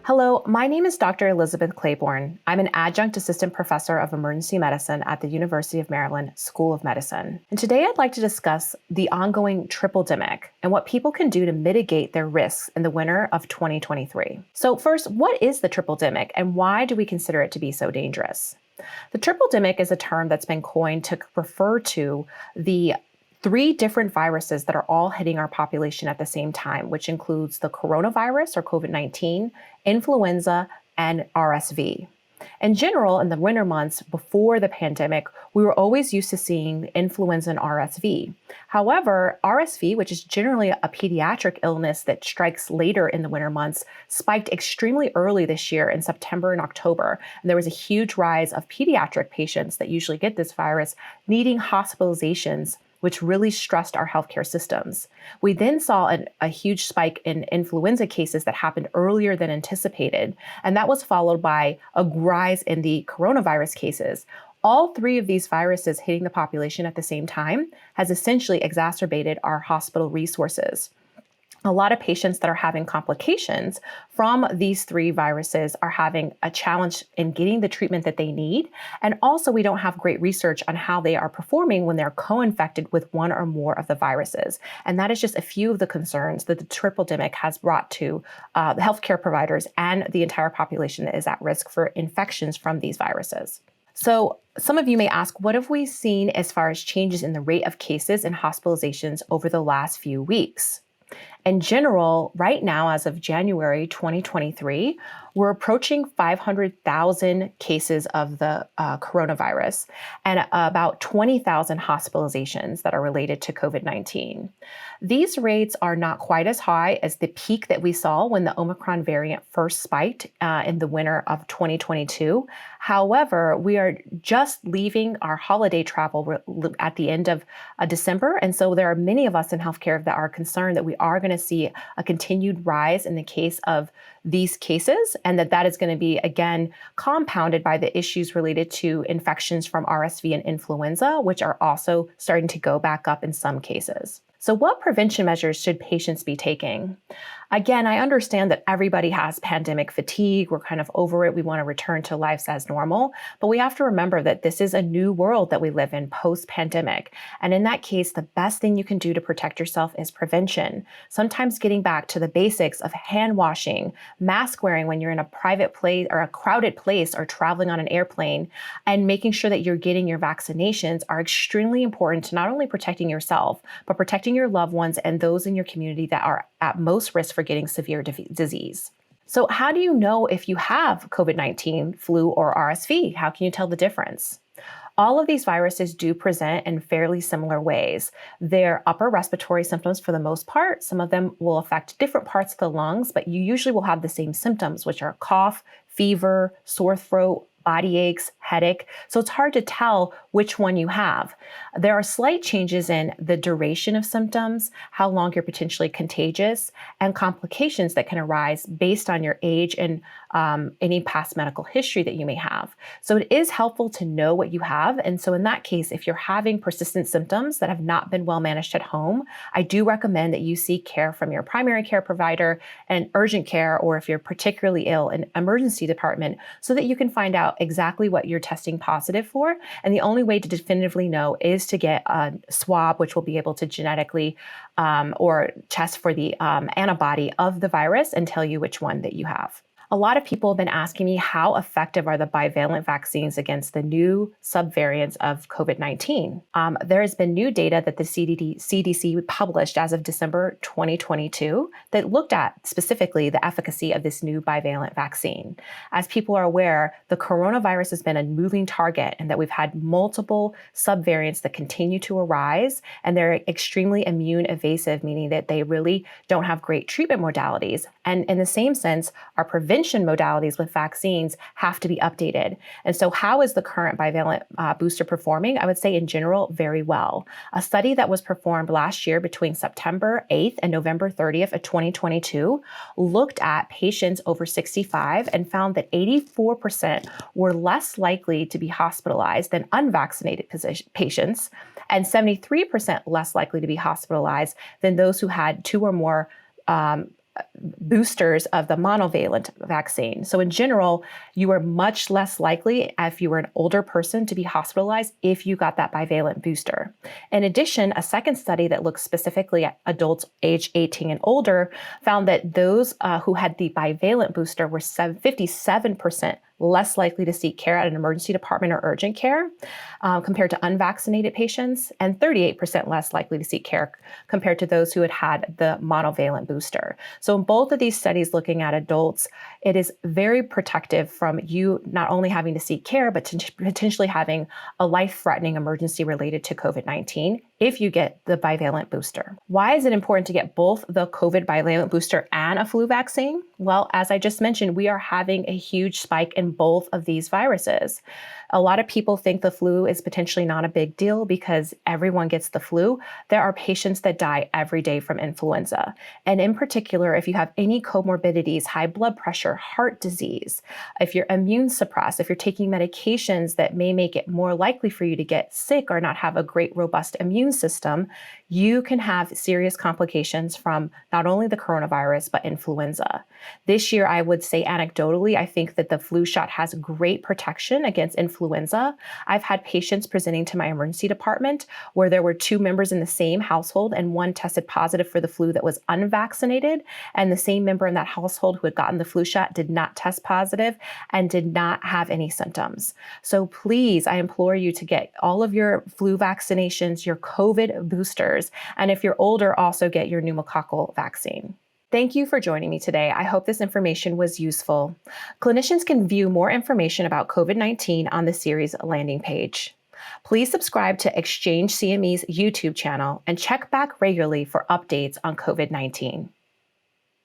Hello, my name is Dr. Elizabeth Clayborne. I'm an adjunct assistant professor of emergency medicine at the University of Maryland School of Medicine. And today I'd like to discuss the ongoing tripledemic and what people can do to mitigate their risks in the winter of 2023. So first, what is the tripledemic and why do we consider it to be so dangerous? The tripledemic is a term that's been coined to refer to the three different viruses that are all hitting our population at the same time, which includes the coronavirus or COVID-19, influenza, and RSV. In general, in the winter months before the pandemic, we were always used to seeing influenza and RSV. However, RSV, which is generally a pediatric illness that strikes later in the winter months, spiked extremely early this year in September and October. And there was a huge rise of pediatric patients that usually get this virus needing hospitalizations, which really stressed our healthcare systems. We then saw a huge spike in influenza cases that happened earlier than anticipated, and that was followed by a rise in the coronavirus cases. All three of these viruses hitting the population at the same time has essentially exacerbated our hospital resources. A lot of patients that are having complications from these three viruses are having a challenge in getting the treatment that they need. And also, we don't have great research on how they are performing when they're co-infected with one or more of the viruses. And that is just a few of the concerns that the tripledemic has brought to the healthcare providers and the entire population that is at risk for infections from these viruses. So some of you may ask, what have we seen as far as changes in the rate of cases and hospitalizations over the last few weeks? In general, right now, as of January 2023, we're approaching 500,000 cases of the coronavirus and about 20,000 hospitalizations that are related to COVID-19. These rates are not quite as high as the peak that we saw when the Omicron variant first spiked in the winter of 2022. However, we are just leaving our holiday travel at the end of December. And so there are many of us in healthcare that are concerned that we are going to see a continued rise in the case of these cases, and that is going to be, again, compounded by the issues related to infections from RSV and influenza, which are also starting to go back up in some cases. So what prevention measures should patients be taking? Again, I understand that everybody has pandemic fatigue. We're kind of over it. We want to return to life as normal. But we have to remember that this is a new world that we live in post-pandemic. And in that case, the best thing you can do to protect yourself is prevention. Sometimes getting back to the basics of hand washing, mask wearing when you're in a private place or a crowded place or traveling on an airplane, and making sure that you're getting your vaccinations are extremely important to not only protecting yourself, but protecting your loved ones and those in your community that are at most risk for getting severe disease. So how do you know if you have COVID-19, flu, or RSV? How can you tell the difference? All of these viruses do present in fairly similar ways. They're upper respiratory symptoms for the most part. Some of them will affect different parts of the lungs, but you usually will have the same symptoms, which are cough, fever, sore throat, body aches, headache. So it's hard to tell which one you have. There are slight changes in the duration of symptoms, how long you're potentially contagious, and complications that can arise based on your age and any past medical history that you may have. So it is helpful to know what you have. And so in that case, if you're having persistent symptoms that have not been well managed at home, I do recommend that you seek care from your primary care provider and urgent care, or if you're particularly ill, an emergency department, so that you can find out exactly what you're testing positive for. And the only way to definitively know is to get a swab, which will be able to genetically or test for the antibody of the virus and tell you which one that you have. A lot of people have been asking me, how effective are the bivalent vaccines against the new subvariants of COVID-19? There has been new data that the CDC published as of December 2022 that looked at specifically the efficacy of this new bivalent vaccine. As people are aware, the coronavirus has been a moving target and that we've had multiple subvariants that continue to arise, and they're extremely immune evasive, meaning that they really don't have great treatment modalities. And in the same sense, our prevention modalities with vaccines have to be updated. And so how is the current bivalent booster performing? I would say in general, very well. A study that was performed last year between September 8th and November 30th of 2022 looked at patients over 65 and found that 84% were less likely to be hospitalized than unvaccinated patients, and 73% less likely to be hospitalized than those who had two or more boosters of the monovalent vaccine. So in general, you were much less likely, if you were an older person, to be hospitalized if you got that bivalent booster. In addition, a second study that looked specifically at adults age 18 and older found that those who had the bivalent booster were 57% less likely to seek care at an emergency department or urgent care compared to unvaccinated patients, and 38% less likely to seek care compared to those who had had the monovalent booster. So in both of these studies looking at adults, it is very protective from you not only having to seek care, but potentially having a life-threatening emergency related to COVID-19 if you get the bivalent booster. Why is it important to get both the COVID bivalent booster and a flu vaccine? Well, as I just mentioned, we are having a huge spike in both of these viruses. A lot of people think the flu is potentially not a big deal because everyone gets the flu. There are patients that die every day from influenza. And in particular, if you have any comorbidities, high blood pressure, heart disease, if you're immune suppressed, if you're taking medications that may make it more likely for you to get sick or not have a great, robust immune system, you can have serious complications from not only the coronavirus, but influenza. This year, I would say anecdotally, I think that the flu shot has great protection against influenza. I've had patients presenting to my emergency department where there were two members in the same household and one tested positive for the flu that was unvaccinated, and the same member in that household who had gotten the flu shot did not test positive and did not have any symptoms. So please, I implore you to get all of your flu vaccinations, your COVID boosters, and if you're older, also get your pneumococcal vaccine. Thank you for joining me today. I hope this information was useful. Clinicians can view more information about COVID-19 on the series landing page. Please subscribe to Exchange CME's YouTube channel and check back regularly for updates on COVID-19.